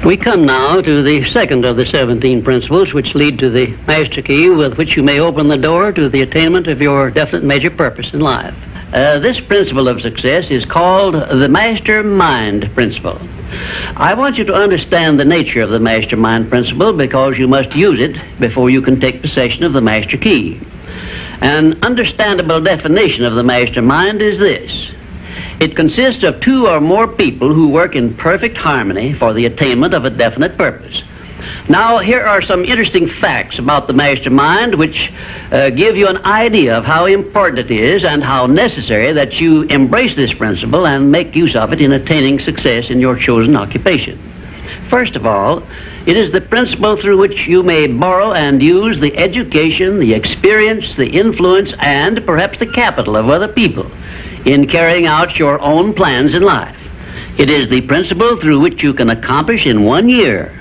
We come now to the second of the 17 principles which lead to the master key with which you may open the door to the attainment of your definite major purpose in life. This principle of success is called the mastermind principle. I want you to understand the nature of the mastermind principle because you must use it before you can take possession of the master key. An understandable definition of the mastermind is this. It consists of two or more people who work in perfect harmony for the attainment of a definite purpose. Now, here are some interesting facts about the mastermind which give you an idea of how important it is and how necessary that you embrace this principle and make use of it in attaining success in your chosen occupation. First of all, it is the principle through which you may borrow and use the education, the experience, the influence, and perhaps the capital of other people in carrying out your own plans in life. It is the principle through which you can accomplish in 1 year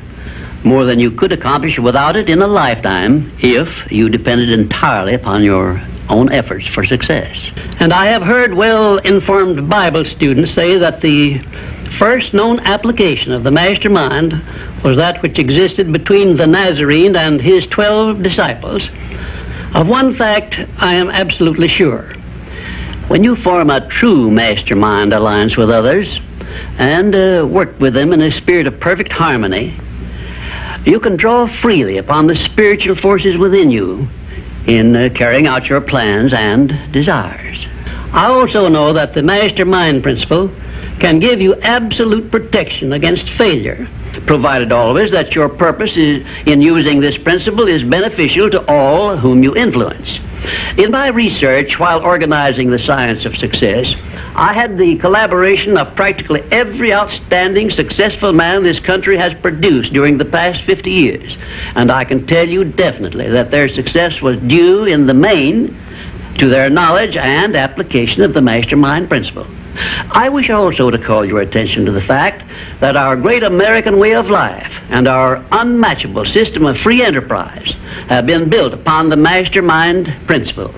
more than you could accomplish without it in a lifetime if you depended entirely upon your own efforts for success. And I have heard well-informed Bible students say that the first known application of the mastermind was that which existed between the Nazarene and his 12 disciples. Of one fact I am absolutely sure. When you form a true mastermind alliance with others and work with them in a spirit of perfect harmony, you can draw freely upon the spiritual forces within you in carrying out your plans and desires. I also know that the mastermind principle can give you absolute protection against failure, provided always that your purpose in using this principle is beneficial to all whom you influence. In my research while organizing the science of success, I had the collaboration of practically every outstanding successful man this country has produced during the past 50 years. And I can tell you definitely that their success was due in the main to their knowledge and application of the mastermind principle. I wish also to call your attention to the fact that our great American way of life and our unmatchable system of free enterprise have been built upon the mastermind principle.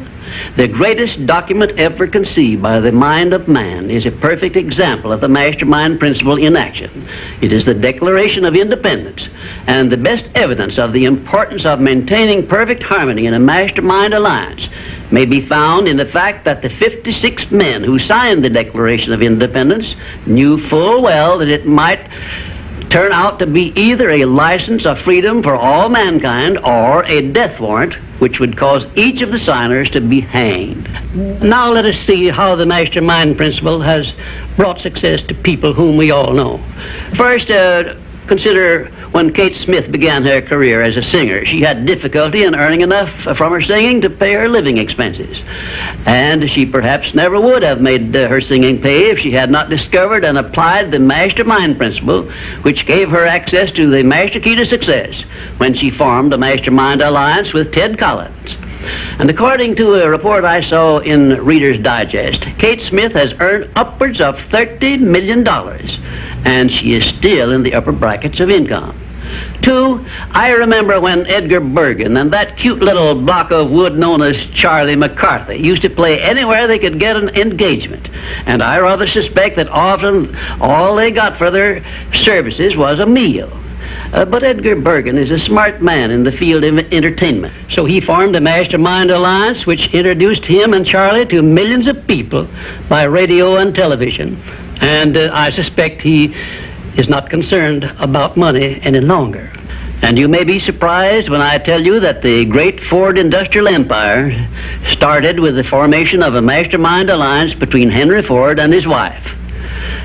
The greatest document ever conceived by the mind of man is a perfect example of the mastermind principle in action. It is the Declaration of Independence, and the best evidence of the importance of maintaining perfect harmony in a mastermind alliance may be found in the fact that the 56 men who signed the Declaration of Independence knew full well that it might turn out to be either a license of freedom for all mankind or a death warrant which would cause each of the signers to be hanged. Now let us see how the mastermind principle has brought success to people whom we all know. First, consider when Kate Smith began her career as a singer. She had difficulty in earning enough from her singing to pay her living expenses. And she perhaps never would have made her singing pay if she had not discovered and applied the mastermind principle, which gave her access to the master key to success when she formed a mastermind alliance with Ted Collins. And according to a report I saw in Reader's Digest, Kate Smith has earned upwards of $30 million, and she is still in the upper brackets of income. 2, I remember when Edgar Bergen and that cute little block of wood known as Charlie McCarthy used to play anywhere they could get an engagement. And I rather suspect that often all they got for their services was a meal. But Edgar Bergen is a smart man in the field of entertainment. So he formed a mastermind alliance which introduced him and Charlie to millions of people by radio and television. And I suspect he is not concerned about money any longer. And you may be surprised when I tell you that the great Ford industrial empire started with the formation of a mastermind alliance between Henry Ford and his wife.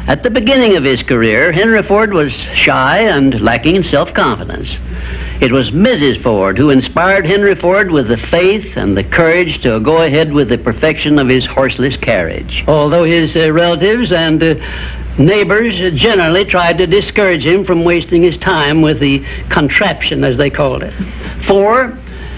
At the beginning of his career, Henry Ford was shy and lacking in self-confidence. It was Mrs. Ford who inspired Henry Ford with the faith and the courage to go ahead with the perfection of his horseless carriage. Although his relatives and neighbors generally tried to discourage him from wasting his time with the contraption, as they called it. 4,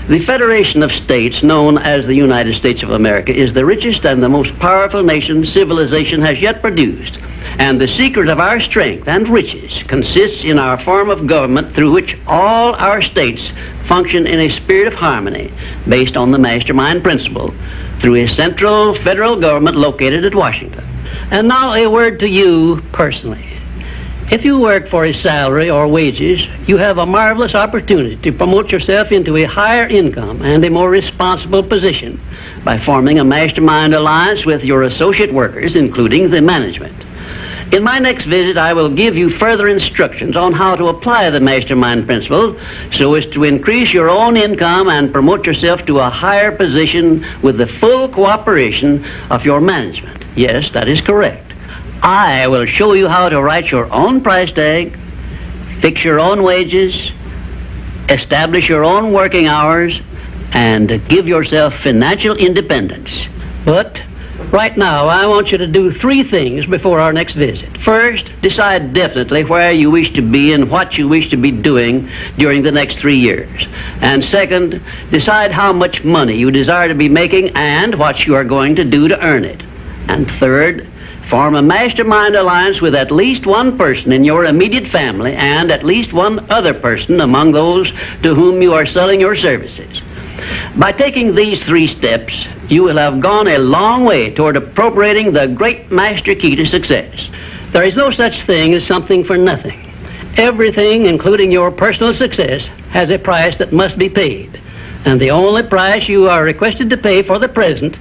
the Federation of States, known as the United States of America, is the richest and the most powerful nation civilization has yet produced. And the secret of our strength and riches consists in our form of government through which all our states function in a spirit of harmony based on the mastermind principle through a central federal government located at Washington. And now a word to you personally. If you work for a salary or wages, you have a marvelous opportunity to promote yourself into a higher income and a more responsible position by forming a mastermind alliance with your associate workers, including the management. In my next visit, I will give you further instructions on how to apply the mastermind principle so as to increase your own income and promote yourself to a higher position with the full cooperation of your management. Yes, that is correct. I will show you how to write your own price tag, fix your own wages, establish your own working hours, and give yourself financial independence. But right now, I want you to do 3 things before our next visit. First, decide definitely where you wish to be and what you wish to be doing during the next 3 years. And second, decide how much money you desire to be making and what you are going to do to earn it. And third, form a mastermind alliance with at least one person in your immediate family and at least one other person among those to whom you are selling your services. By taking these 3 steps, you will have gone a long way toward appropriating the great master key to success. There is no such thing as something for nothing. Everything, including your personal success, has a price that must be paid. And the only price you are requested to pay for the present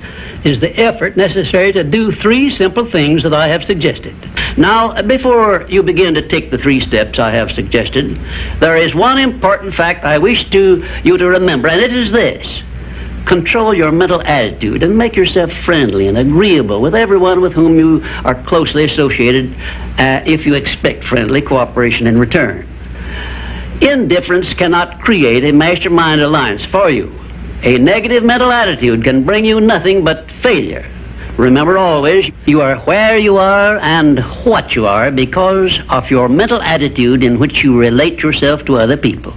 is the effort necessary to do 3 simple things that I have suggested. Now, before you begin to take the 3 steps I have suggested, there is one important fact I wish you to remember, and it is this. Control your mental attitude and make yourself friendly and agreeable with everyone with whom you are closely associated if you expect friendly cooperation in return. Indifference cannot create a mastermind alliance for you. A negative mental attitude can bring you nothing but failure. Remember always, you are where you are and what you are because of your mental attitude in which you relate yourself to other people.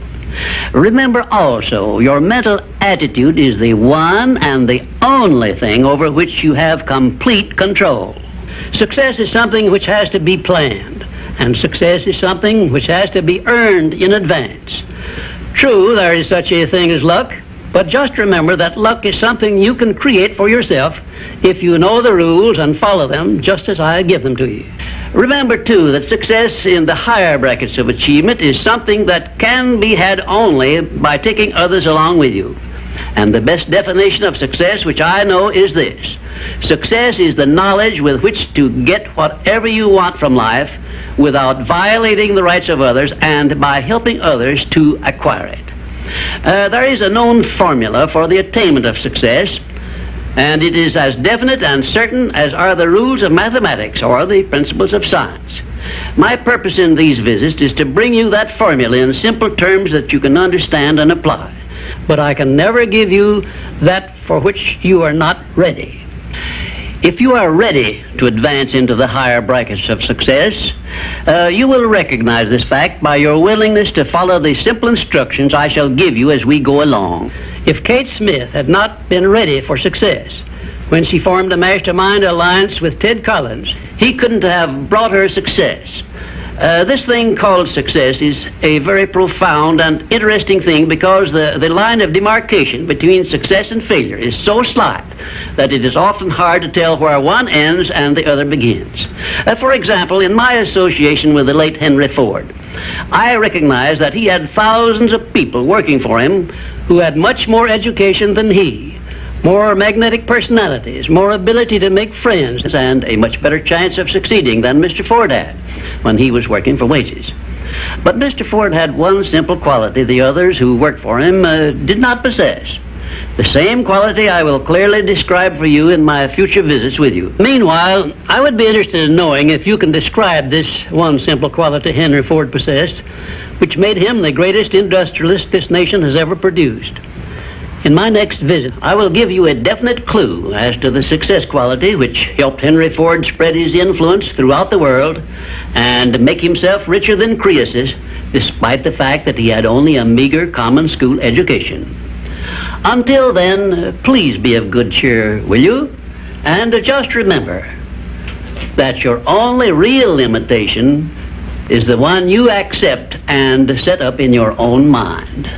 Remember also, your mental attitude is the one and the only thing over which you have complete control. Success is something which has to be planned, and success is something which has to be earned in advance. True, there is such a thing as luck, but just remember that luck is something you can create for yourself if you know the rules and follow them just as I give them to you. Remember, too, that success in the higher brackets of achievement is something that can be had only by taking others along with you. And the best definition of success, which I know, is this. Success is the knowledge with which to get whatever you want from life without violating the rights of others and by helping others to acquire it. There is a known formula for the attainment of success, and it is as definite and certain as are the rules of mathematics or the principles of science. My purpose in these visits is to bring you that formula in simple terms that you can understand and apply. But I can never give you that for which you are not ready. If you are ready to advance into the higher brackets of success, you will recognize this fact by your willingness to follow the simple instructions I shall give you as we go along. If Kate Smith had not been ready for success when she formed a mastermind alliance with Ted Collins, he couldn't have brought her success. This thing called success is a very profound and interesting thing because the line of demarcation between success and failure is so slight that it is often hard to tell where one ends and the other begins. For example, in my association with the late Henry Ford, I recognized that he had thousands of people working for him who had much more education than he, more magnetic personalities, more ability to make friends, and a much better chance of succeeding than Mr. Ford had when he was working for wages. But Mr. Ford had one simple quality the others who worked for him did not possess. The same quality I will clearly describe for you in my future visits with you. Meanwhile, I would be interested in knowing if you can describe this one simple quality Henry Ford possessed, which made him the greatest industrialist this nation has ever produced. In my next visit, I will give you a definite clue as to the success quality which helped Henry Ford spread his influence throughout the world and make himself richer than Croesus, despite the fact that he had only a meager common school education. Until then, please be of good cheer, will you? And just remember that your only real limitation is the one you accept and set up in your own mind.